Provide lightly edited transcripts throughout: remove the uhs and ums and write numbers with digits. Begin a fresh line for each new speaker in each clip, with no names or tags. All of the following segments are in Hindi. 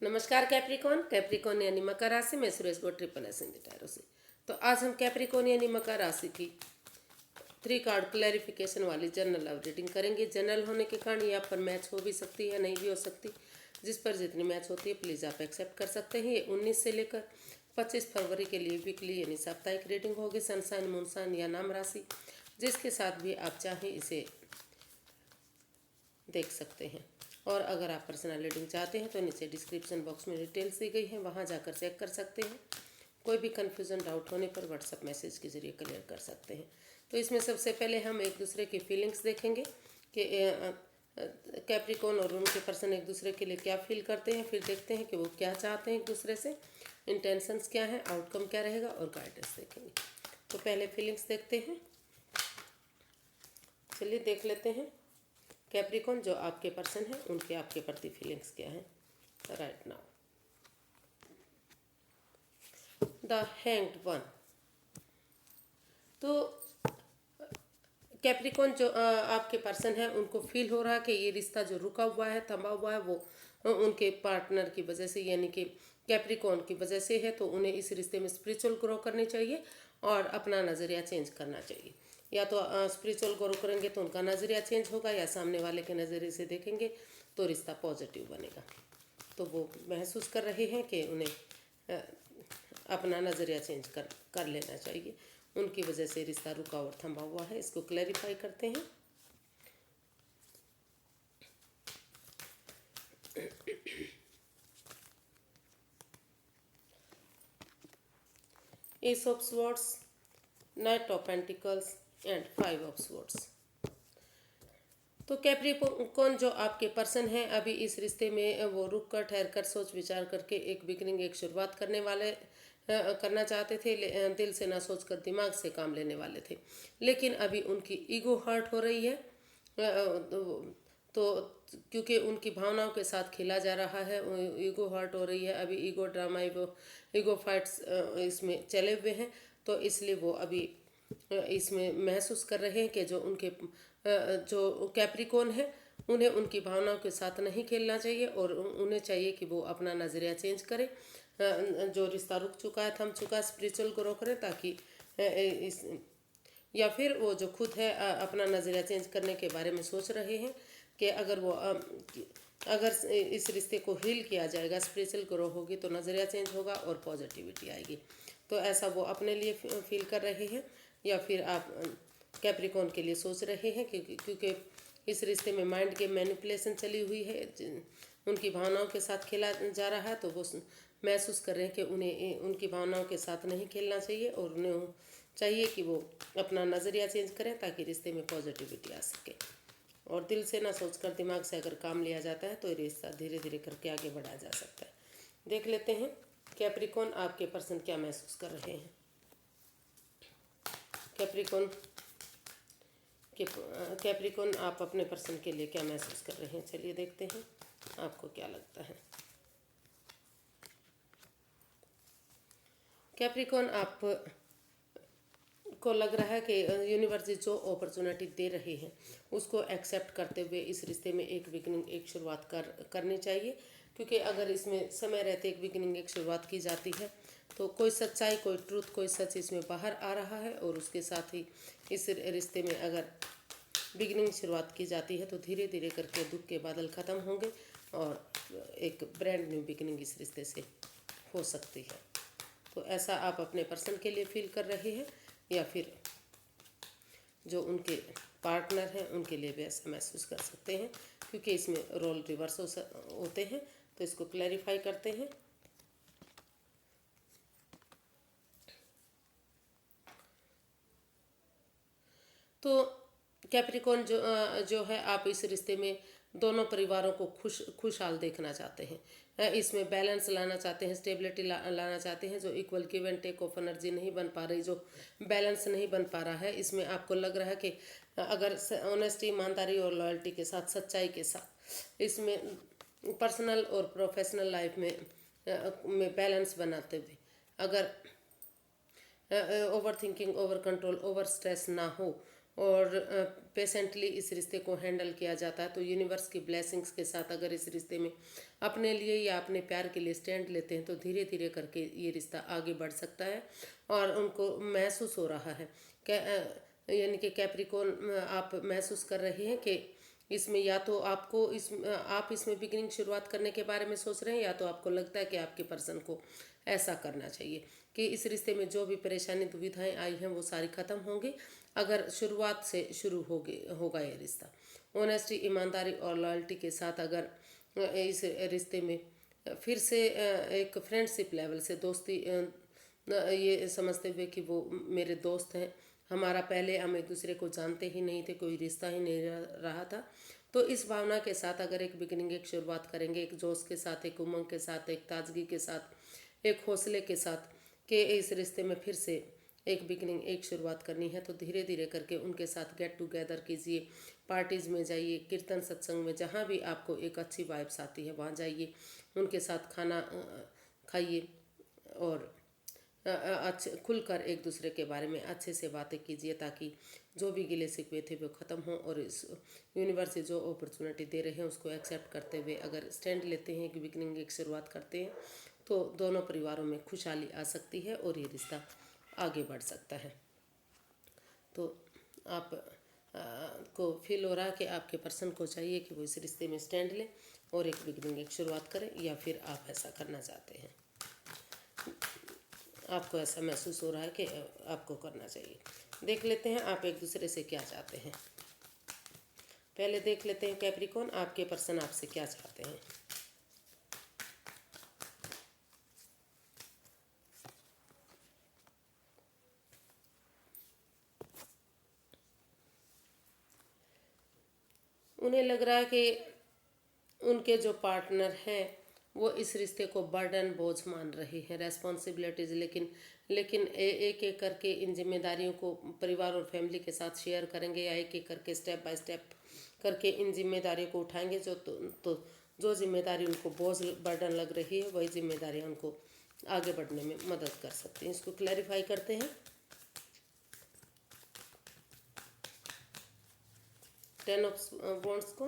नमस्कार कैप्रिकॉन। कैप्रिकॉन यानी मकर राशि में सुरेश गो ट्रिपल एस हिंदी टायरों से। तो आज हम कैप्रिकॉन यानी मकर राशि की 3 कार्ड क्लैरिफिकेशन वाली जनरल लव रीडिंग करेंगे। जनरल होने के कारण ये आप पर मैच हो भी सकती है, नहीं भी हो सकती। जिस पर जितनी मैच होती है प्लीज़ आप एक्सेप्ट कर सकते हैं। ये 19 से लेकर 25 फरवरी के लिए वीकली यानी साप्ताहिक रीडिंग होगी। सनसाइन, मूनसाइन या नाम राशि जिसके साथ भी आप चाहें इसे देख सकते हैं। और अगर आप पर्सनल रीडिंग चाहते हैं तो नीचे डिस्क्रिप्शन बॉक्स में डिटेल्स दी गई हैं, वहां जाकर चेक कर सकते हैं। कोई भी कन्फ्यूज़न डाउट होने पर व्हाट्सएप मैसेज के जरिए क्लियर कर सकते हैं। तो इसमें सबसे पहले हम एक दूसरे की फीलिंग्स देखेंगे कि कैप्रिकॉन और उनके पर्सन एक दूसरे के लिए क्या फील करते हैं। फिर देखते हैं कि वो क्या चाहते हैं एक दूसरे से, इंटेंशंस क्या हैं, आउटकम क्या रहेगा और गाइडेंस देखेंगे। तो पहले फीलिंग्स देखते हैं। चलिए देख लेते हैं कैप्रिकॉन जो आपके पर्सन है उनके आपके प्रति फीलिंग्स क्या है right now. The hanged one. तो कैप्रिकॉन जो आपके पर्सन है उनको फील हो रहा है कि ये रिश्ता जो रुका हुआ है, थमा हुआ है, वो उनके पार्टनर की वजह से यानी कि कैप्रिकॉन की वजह से है। तो उन्हें इस रिश्ते में स्पिरिचुअल ग्रो करनी चाहिए और अपना नज़रिया चेंज करना चाहिए। या तो स्पिरिचुअल ग्रो करेंगे तो उनका नज़रिया चेंज होगा, या सामने वाले के नज़रिए से देखेंगे तो रिश्ता पॉजिटिव बनेगा। तो वो महसूस कर रहे हैं कि उन्हें अपना नज़रिया चेंज कर लेना चाहिए। उनकी वजह से रिश्ता रुका और थमा हुआ है। इसको क्लैरिफाई करते हैं। S of swords, night of pentacles and 5 of swords. तो कैप्रिकॉन जो आपके पर्सन हैं अभी इस रिश्ते में वो रुक कर, ठहर कर, सोच विचार करके एक बिगनिंग, एक शुरुआत करना चाहते थे। दिल से ना सोच कर दिमाग से काम लेने वाले थे। लेकिन अभी उनकी ईगो हर्ट हो रही है। तो क्योंकि उनकी भावनाओं के साथ खेला जा रहा है, ईगो हर्ट हो रही है। अभी ईगो ड्रामा, ईगो फाइट्स इसमें चले हुए हैं। तो इसलिए वो अभी इसमें महसूस कर रहे हैं कि जो कैप्रिकॉन है उन्हें उनकी भावनाओं के साथ नहीं खेलना चाहिए और उन्हें चाहिए कि वो अपना नज़रिया चेंज करें। जो रिश्ता रुक चुका है, थम चुका है, स्पिरिचुअल ग्रो करें ताकि इस या फिर वो जो खुद है अपना नज़रिया चेंज करने के बारे में सोच रहे हैं कि अगर इस रिश्ते को हील किया जाएगा, स्पिरिचुअल ग्रो होगी तो नज़रिया चेंज होगा और पॉजिटिविटी आएगी। तो ऐसा वो अपने लिए फील कर रहे हैं, या फिर आप कैप्रिकॉन के लिए सोच रहे हैं क्योंकि इस रिश्ते में माइंड के मैनिपुलेशन चली हुई है, उनकी भावनाओं के साथ खेला जा रहा है। तो वो महसूस कर रहे हैं कि उन्हें उनकी भावनाओं के साथ नहीं खेलना चाहिए और उन्हें चाहिए कि वो अपना नज़रिया चेंज करें ताकि रिश्ते में पॉजिटिविटी आ सके। और दिल से ना सोचकर दिमाग से अगर काम लिया जाता है तो ये रिश्ता धीरे धीरे करके आगे बढ़ाया जा सकता है। देख लेते हैं कैप्रिकॉन आपके पर्सन क्या महसूस कर रहे हैं। कैप्रिकॉन आप अपने पर्सन के लिए क्या महसूस कर रहे हैं। चलिए देखते हैं आपको क्या लगता है। कैप्रिकॉन आप को लग रहा है कि यूनिवर्स जो अपॉर्चुनिटी दे रही है उसको एक्सेप्ट करते हुए इस रिश्ते में एक बिगनिंग, एक शुरुआत करनी चाहिए। क्योंकि अगर इसमें समय रहते एक बिगनिंग, एक शुरुआत की जाती है तो कोई सच्चाई, कोई ट्रूथ, कोई सच इसमें बाहर आ रहा है। और उसके साथ ही इस रिश्ते में अगर बिगनिंग, शुरुआत की जाती है तो धीरे धीरे करके दुख के बादल ख़त्म होंगे और एक ब्रांड न्यू बिगनिंग इस रिश्ते से हो सकती है। तो ऐसा आप अपने पर्सन के लिए फील कर रहे हैं, या फिर जो उनके पार्टनर हैं उनके लिए भी ऐसा महसूस कर सकते हैं। क्योंकि इसमें रोल रिवर्स होते हैं। तो इसको क्लैरिफाई करते हैं। तो कैप्रिकॉन जो है आप इस रिश्ते में दोनों परिवारों को खुशहाल देखना चाहते हैं। इसमें बैलेंस लाना चाहते हैं, स्टेबिलिटी लाना चाहते हैं। जो equal give and take of energy नहीं बन पा रही, जो बैलेंस नहीं बन पा रहा है, इसमें आपको लग रहा है कि अगर ऑनेस्टी, ईमानदारी और लॉयल्टी के साथ, सच्चाई के साथ इसमें पर्सनल और प्रोफेशनल लाइफ में बैलेंस बनाते हुए अगर over thinking, over control, over stress ना हो और पेशेंटली इस रिश्ते को हैंडल किया जाता है। तो यूनिवर्स की ब्लेसिंग्स के साथ अगर इस रिश्ते में अपने लिए या अपने प्यार के लिए स्टैंड लेते हैं तो धीरे धीरे करके ये रिश्ता आगे बढ़ सकता है। और उनको महसूस हो रहा है यानी कि कैप्रिकॉर्न आप महसूस कर रहे हैं कि इसमें या तो आप इसमें बिगिनिंग शुरुआत करने के बारे में सोच रहे हैं, या तो आपको लगता है कि आपके पर्सन को ऐसा करना चाहिए कि इस रिश्ते में जो भी परेशानी दुविधाएं आई हैं वो सारी खत्म होंगी अगर शुरुआत से शुरू होगा ये रिश्ता। ऑनेस्टी, ईमानदारी और लॉयल्टी के साथ अगर इस रिश्ते में फिर से एक फ्रेंडशिप लेवल से दोस्ती ये समझते हुए कि वो मेरे दोस्त हैं, हमारा पहले हम एक दूसरे को जानते ही नहीं थे, कोई रिश्ता ही नहीं रहा था, तो इस भावना के साथ अगर एक बिगिनिंग, एक शुरुआत करेंगे, एक जोश के साथ, एक उमंग के साथ, एक ताजगी के साथ, एक हौसले के साथ कि इस रिश्ते में फिर से एक बिगिनिंग, एक शुरुआत करनी है, तो धीरे धीरे करके उनके साथ गेट टुगेदर कीजिए, पार्टीज़ में जाइए, कीर्तन सत्संग में, जहाँ भी आपको एक अच्छी वाइब्स आती है वहाँ जाइए, उनके साथ खाना खाइए और अच्छे खुलकर एक दूसरे के बारे में अच्छे से बातें कीजिए, ताकि जो भी गिले शिकवे थे वो ख़त्म हों। और इस यूनिवर्स से जो अपॉर्चुनिटी दे रहे हैं उसको एक्सेप्ट करते हुए अगर स्टैंड लेते हैं कि बिगनिंग एक शुरुआत करते हैं तो दोनों परिवारों में खुशहाली आ सकती है और ये रिश्ता आगे बढ़ सकता है। तो आप को फील हो रहा है कि आपके पर्सन को चाहिए कि वो इस रिश्ते में स्टैंड लें और एक बिगनिंग, एक शुरुआत करें, या फिर आप ऐसा करना चाहते हैं, आपको ऐसा महसूस हो रहा है कि आपको करना चाहिए। देख लेते हैं आप एक दूसरे से क्या चाहते हैं। पहले देख लेते हैं कैप्रिकॉर्न, आपके पर्सन आपसे क्या चाहते हैं। उन्हें लग रहा है कि उनके जो पार्टनर हैं वो इस रिश्ते को बर्डन, बोझ मान रहे हैं, रेस्पॉन्सिबिलिटीज़, लेकिन एक एक करके इन जिम्मेदारियों को परिवार और फैमिली के साथ शेयर करेंगे, या एक एक करके स्टेप बाय स्टेप करके इन जिम्मेदारियों को उठाएंगे। जो जिम्मेदारी उनको बोझ, बर्डन लग रही है वही जिम्मेदारी उनको आगे बढ़ने में मदद कर सकती हैं। इसको क्लैरिफाई करते हैं। 10 ऑफ वॉन्ड्स को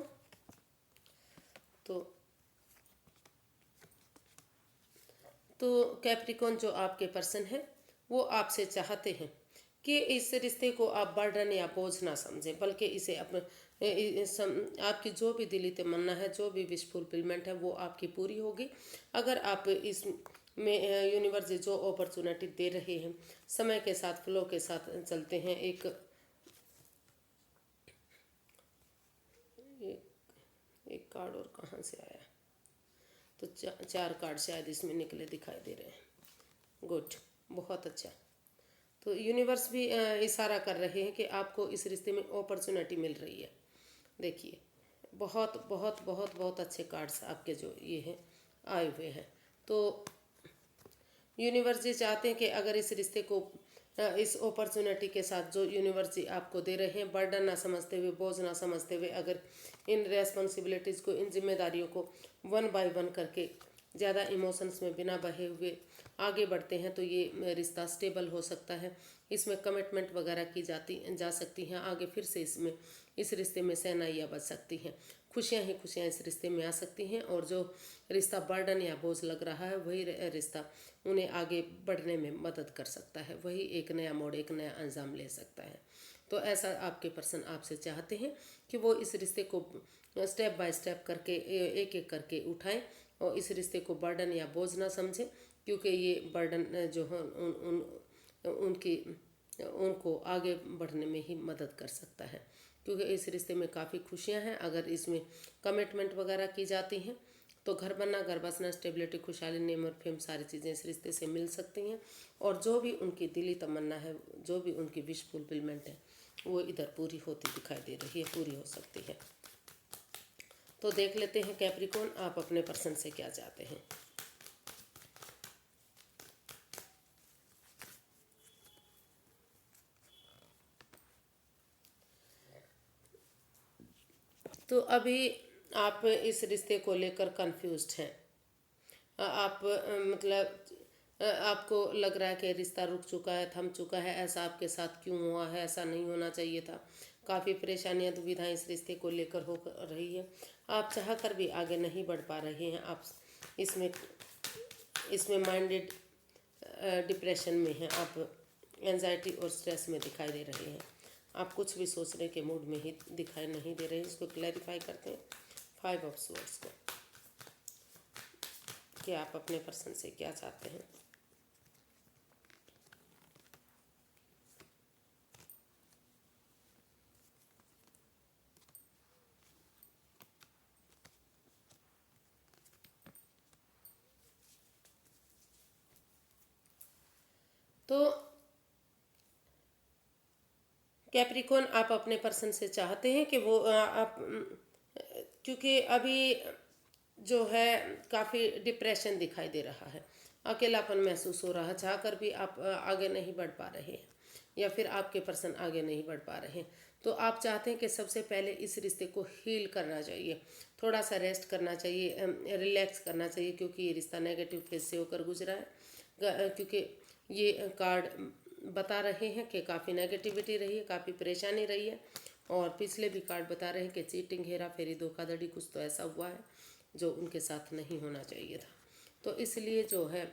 तो कैप्रिकॉर्न जो आपके पर्सन है वो आपसे चाहते हैं कि इस रिश्ते को आप बर्डन या बोझ ना समझें, बल्कि इसे आपकी जो भी दिली तमन्ना है, जो भी विश फुलफिलमेंट है वो आपकी पूरी होगी अगर आप इस में यूनिवर्स जो अपॉर्चुनिटी दे रहे हैं, समय के साथ, फ्लो के साथ चलते हैं। एक कार्ड और कहाँ से आया, तो 4 कार्ड शायद इसमें निकले दिखाई दे रहे हैं। गुड, बहुत अच्छा। तो यूनिवर्स भी इशारा कर रहे हैं कि आपको इस रिश्ते में अपॉर्चुनिटी मिल रही है। देखिए, बहुत बहुत बहुत बहुत अच्छे कार्ड्स आपके जो ये हैं आए हुए हैं। तो यूनिवर्स जी चाहते हैं कि अगर इस रिश्ते को इस अपॉर्चुनिटी के साथ जो यूनिवर्स जी आपको दे रहे हैं, बर्डन ना समझते हुए, बोझ ना समझते हुए, अगर इन रेस्पॉन्सिबिलिटीज़ को, इन जिम्मेदारियों को 1 बाय 1 करके ज़्यादा इमोशंस में बिना बहे हुए आगे बढ़ते हैं तो ये रिश्ता स्टेबल हो सकता है। इसमें कमिटमेंट वगैरह की जा सकती हैं, आगे फिर से इस रिश्ते में सहनाइयाँ बच सकती हैं, खुशियाँ ही खुशियाँ इस रिश्ते में आ सकती हैं। और जो रिश्ता बर्डन या बोझ लग रहा है वही रिश्ता उन्हें आगे बढ़ने में मदद कर सकता है, वही एक नया मोड़, एक नया अंजाम ले सकता है। तो ऐसा आपके पर्सन आपसे चाहते हैं कि वो इस रिश्ते को स्टेप बाय स्टेप करके, एक एक करके उठाएं और इस रिश्ते को बर्डन या बोझ ना समझें, क्योंकि ये बर्डन जो है उनको आगे बढ़ने में ही मदद कर सकता है। क्योंकि इस रिश्ते में काफ़ी खुशियां हैं। अगर इसमें कमिटमेंट वगैरह की जाती हैं तो घर बनना, घर बसना, स्टेबिलिटी, खुशहाली, नेम और फेम, सारी चीज़ें इस रिश्ते से मिल सकती हैं। और जो भी उनकी दिली तमन्ना है, जो भी उनकी विश फुलफिलमेंट है, वो इधर पूरी होती दिखाई दे रही है, पूरी हो सकती है। तो देख लेते हैं कैप्रिकॉर्न, आप अपने पर्सन से क्या चाहते हैं। तो अभी आप इस रिश्ते को लेकर कंफ्यूज्ड हैं। आप मतलब आपको लग रहा है कि रिश्ता रुक चुका है, थम चुका है, ऐसा आपके साथ क्यों हुआ है, ऐसा नहीं होना चाहिए था। काफ़ी परेशानियां दुविधाएं इस रिश्ते को लेकर हो रही है। आप चाह कर भी आगे नहीं बढ़ पा रहे हैं। आप इसमें इसमें माइंडेड डिप्रेशन में हैं। आप एंजाइटी और स्ट्रेस में दिखाई दे रहे हैं। आप कुछ भी सोचने के मूड में ही दिखाई नहीं दे रहे हैं। इसको क्लैरिफाई करते हैं 5 ऑफ स्वॉर्ड्स को, कि आप अपने पर्सन से क्या चाहते हैं। तो कैप्रिकॉन, आप अपने पर्सन से चाहते हैं कि वो आप क्योंकि अभी जो है काफ़ी डिप्रेशन दिखाई दे रहा है, अकेलापन महसूस हो रहा है, चाह कर भी आप आगे नहीं बढ़ पा रहे हैं, या फिर आपके पर्सन आगे नहीं बढ़ पा रहे हैं। तो आप चाहते हैं कि सबसे पहले इस रिश्ते को हील करना चाहिए, थोड़ा सा रेस्ट करना चाहिए, रिलैक्स करना चाहिए, क्योंकि ये रिश्ता नेगेटिव फेज से होकर गुजरा है। क्योंकि ये कार्ड बता रहे हैं कि काफ़ी नेगेटिविटी रही है, काफ़ी परेशानी रही है। और पिछले भी कार्ड बता रहे हैं कि चीटिंग, हेरा फेरी, धोखाधड़ी, कुछ तो ऐसा हुआ है जो उनके साथ नहीं होना चाहिए था। तो इसलिए जो है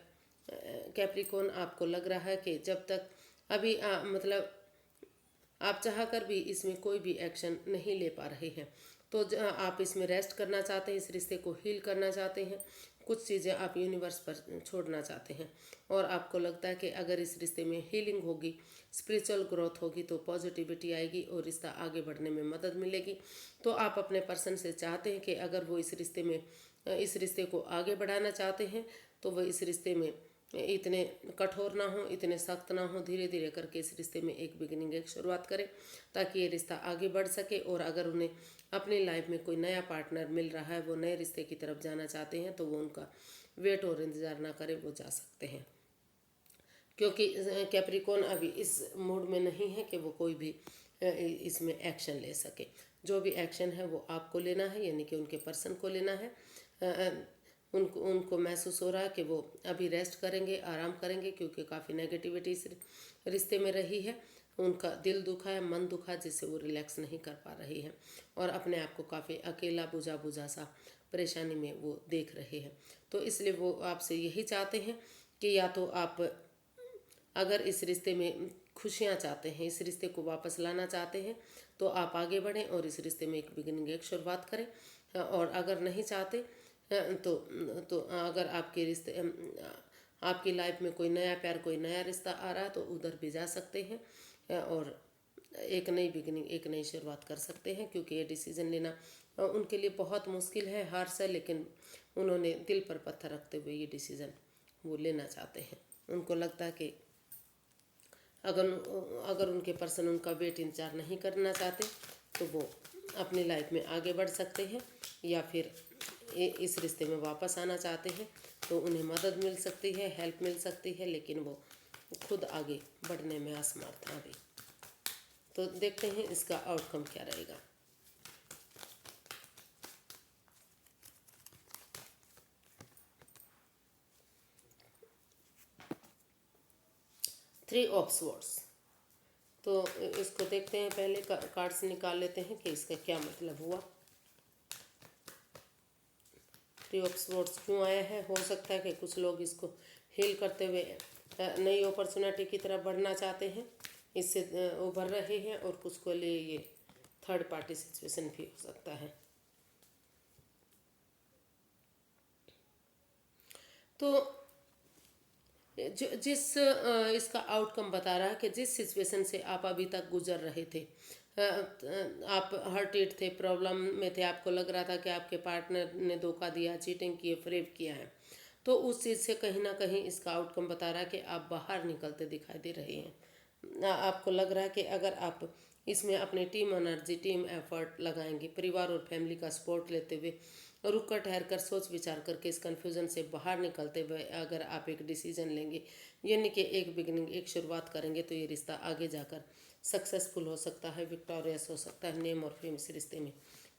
कैप्रिकॉन, आपको लग रहा है कि जब तक अभी मतलब आप चाह कर भी इसमें कोई भी एक्शन नहीं ले पा रहे हैं। तो आप इसमें रेस्ट करना चाहते हैं, इस रिश्ते को हील करना चाहते हैं, कुछ चीज़ें आप यूनिवर्स पर छोड़ना चाहते हैं। और आपको लगता है कि अगर इस रिश्ते में हीलिंग होगी, स्पिरिचुअल ग्रोथ होगी, तो पॉजिटिविटी आएगी और रिश्ता आगे बढ़ने में मदद मिलेगी। तो आप अपने पर्सन से चाहते हैं कि अगर वो इस रिश्ते को आगे बढ़ाना चाहते हैं, तो वो इस रिश्ते में इतने कठोर ना हो, इतने सख्त ना हो, धीरे धीरे करके इस रिश्ते में एक बिगिनिंग, एक शुरुआत करें, ताकि ये रिश्ता आगे बढ़ सके। और अगर उन्हें अपनी लाइफ में कोई नया पार्टनर मिल रहा है, वो नए रिश्ते की तरफ जाना चाहते हैं, तो वो उनका वेट और इंतज़ार ना करें, वो जा सकते हैं। क्योंकि कैप्रिकॉन अभी इस मूड में नहीं है कि वो कोई भी इसमें एक्शन ले सके। जो भी एक्शन है वो आपको लेना है, यानी कि उनके पर्सन को लेना है। उनको उनको महसूस हो रहा है कि वो अभी रेस्ट करेंगे, आराम करेंगे, क्योंकि काफ़ी नेगेटिविटी इस रिश्ते में रही है। उनका दिल दुखा है, मन दुखा, जिससे वो रिलैक्स नहीं कर पा रही है, और अपने आप को काफ़ी अकेला, बुझा बुझा सा परेशानी में वो देख रहे हैं। तो इसलिए वो आपसे यही चाहते हैं कि या तो आप अगर इस रिश्ते में खुशियाँ चाहते हैं, इस रिश्ते को वापस लाना चाहते हैं, तो आप आगे बढ़ें और इस रिश्ते में एक बिगिनिंग, एक शुरुआत करें। और अगर नहीं चाहते तो अगर आपके रिश्ते आपकी लाइफ में कोई नया प्यार, कोई नया रिश्ता आ रहा है, तो उधर भी जा सकते हैं और एक नई बिगिनिंग, एक नई शुरुआत कर सकते हैं। क्योंकि ये डिसीज़न लेना उनके लिए बहुत मुश्किल है, हार्श है, लेकिन उन्होंने दिल पर पत्थर रखते हुए ये डिसीज़न वो लेना चाहते हैं। उनको लगता है कि अगर अगर उनके पर्सन उनका वेट इंतजार नहीं करना चाहते, तो वो अपनी लाइफ में आगे बढ़ सकते हैं, या फिर इस रिश्ते में वापस आना चाहते हैं, तो उन्हें मदद मिल सकती है, हेल्प मिल सकती है, लेकिन वो खुद आगे बढ़ने में असमर्थ हैं अभी। तो देखते हैं इसका आउटकम क्या रहेगा। Three of swords. तो इसको देखते हैं, पहले कार्ड्स निकाल लेते हैं कि इसका क्या मतलब हुआ। थ्री ऑफ स्वॉर्ड्स क्यों आया है? हो सकता है कि कुछ लोग इसको हील करते हुए नई अपॉर्चुनिटी की तरफ बढ़ना चाहते हैं, इससे उभर रहे हैं, और कुछ को लिए ये थर्ड पार्टी सिचुएशन भी हो सकता है। तो जिस इसका आउटकम बता रहा है कि जिस सिचुएशन से आप अभी तक गुजर रहे थे, आप हर्टेड थे, प्रॉब्लम में थे, आपको लग रहा था कि आपके पार्टनर ने धोखा दिया, चीटिंग की, फ्रेब किया है, तो उस चीज़ से कहीं ना कहीं इसका आउटकम बता रहा है कि आप बाहर निकलते दिखाई दे रहे हैं। आपको लग रहा है कि अगर आप इसमें अपनी टीम एनर्जी, टीम एफर्ट लगाएंगे, परिवार और फैमिली का सपोर्ट लेते हुए, रुक कर ठहर कर सोच विचार करके इस कन्फ्यूज़न से बाहर निकलते हुए अगर आप एक डिसीजन लेंगे, यानी कि एक बिगनिंग, एक शुरुआत करेंगे, तो ये रिश्ता आगे जाकर सक्सेसफुल हो सकता है, विक्टोरियस हो सकता है, नेम और फेम इस रिश्ते में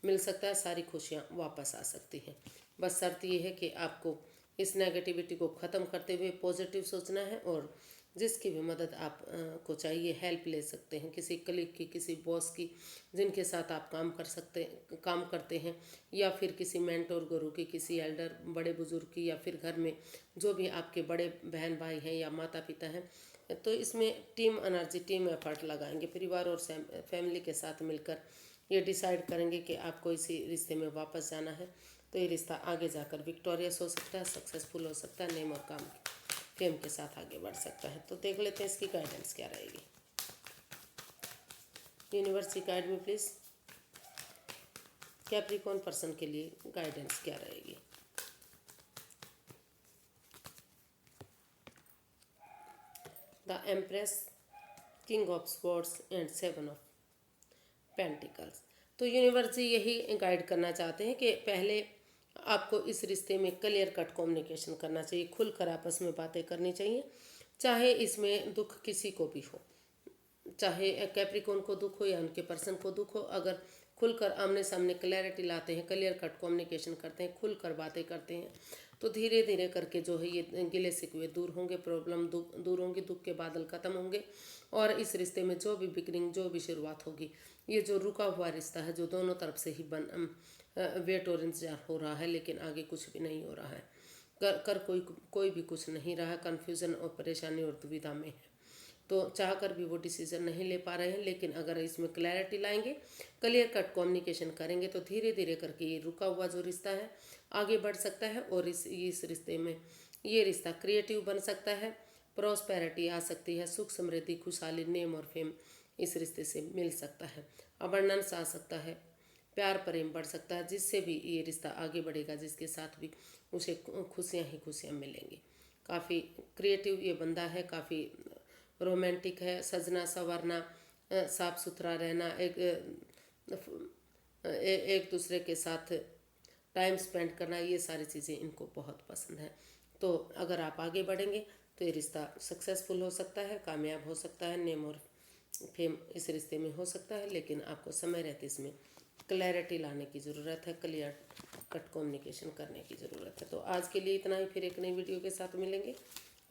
मिल सकता है, सारी खुशियाँ वापस आ सकती हैं। बस शर्त ये है कि आपको इस नेगेटिविटी को ख़त्म करते हुए पॉजिटिव सोचना है, और जिसकी भी मदद आप को चाहिए हेल्प ले सकते हैं, किसी कलीग की, किसी बॉस की, जिनके साथ आप काम करते हैं, या फिर किसी मेंटोर गुरु की, किसी एल्डर बड़े बुजुर्ग की, या फिर घर में जो भी आपके बड़े बहन भाई हैं या माता पिता हैं। तो इसमें टीम एनर्जी, टीम एफर्ट लगाएंगे, परिवार और फैमिली के साथ मिलकर ये डिसाइड करेंगे कि आपको इसी रिश्ते में वापस जाना है। तो ये रिश्ता आगे जाकर विक्टोरियस हो सकता है, सक्सेसफुल हो सकता है, नेम और काम फेम के साथ आगे बढ़ सकता है। तो देख लेते हैं इसकी गाइडेंस क्या रहेगी। यूनिवर्स गाइड में प्लीज़ कैप्रिकॉर्न पर्सन के लिए गाइडेंस क्या रहेगी। The empress, king of swords and 7 of pentacles. तो यूनिवर्स जी यही गाइड करना चाहते हैं कि पहले आपको इस रिश्ते में क्लियर कट कम्युनिकेशन करना चाहिए, खुलकर आपस में बातें करनी चाहिए, चाहे इसमें दुख किसी को भी हो, चाहे कैप्रिकॉर्न को दुख हो या उनके पर्सन को दुख हो। अगर खुलकर आमने सामने क्लैरिटी लाते हैं, क्लियर कट कम्युनिकेशन करते हैं, खुलकर बातें करते हैं, तो धीरे धीरे करके जो है ये गिले शिकवे दूर होंगे, प्रॉब्लम दूर होंगी, दुख के बादल खत्म होंगे, और इस रिश्ते में जो भी बिगनिंग, जो भी शुरुआत होगी, ये जो रुका हुआ रिश्ता है, जो दोनों तरफ से ही वेट और इंतजार हो रहा है लेकिन आगे कुछ भी नहीं हो रहा है, कर कोई भी कुछ नहीं रहा, कन्फ्यूज़न और परेशानी और दुविधा में है, तो चाहकर भी वो डिसीजन नहीं ले पा रहे हैं। लेकिन अगर इसमें क्लैरिटी लाएंगे, क्लियर कट कम्युनिकेशन करेंगे, तो धीरे धीरे करके ये रुका हुआ जो रिश्ता है आगे बढ़ सकता है, और इस रिश्ते में ये रिश्ता क्रिएटिव बन सकता है, प्रॉस्पेरिटी आ सकती है, सुख समृद्धि खुशहाली नेम और फेम इस रिश्ते से मिल सकता है, अबंडेंस आ सकता है, प्यार प्रेम बढ़ सकता है, जिससे भी ये रिश्ता आगे बढ़ेगा, जिसके साथ भी उसे खुशियाँ ही खुशियाँ मिलेंगी। काफ़ी क्रिएटिव ये बंदा है, काफ़ी रोमांटिक है, सजना संवरना, साफ सुथरा रहना, एक दूसरे के साथ टाइम स्पेंड करना, ये सारी चीज़ें इनको बहुत पसंद है। तो अगर आप आगे बढ़ेंगे तो ये रिश्ता सक्सेसफुल हो सकता है, कामयाब हो सकता है, नेम और फेम इस रिश्ते में हो सकता है, लेकिन आपको समय रहते इसमें क्लैरिटी लाने की ज़रूरत है, क्लियर कट कम्युनिकेशन करने की ज़रूरत है। तो आज के लिए इतना ही, फिर एक नई वीडियो के साथ मिलेंगे।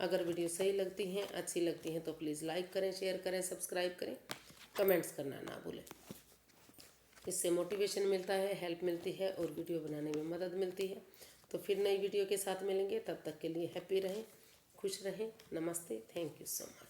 अगर वीडियो सही लगती हैं, अच्छी लगती हैं, तो प्लीज़ लाइक करें, शेयर करें, सब्सक्राइब करें, कमेंट्स करना ना भूलें। इससे मोटिवेशन मिलता है, हेल्प मिलती है, और वीडियो बनाने में मदद मिलती है। तो फिर नई वीडियो के साथ मिलेंगे, तब तक के लिए हैप्पी रहें, खुश रहें। नमस्ते, थैंक यू सो मच।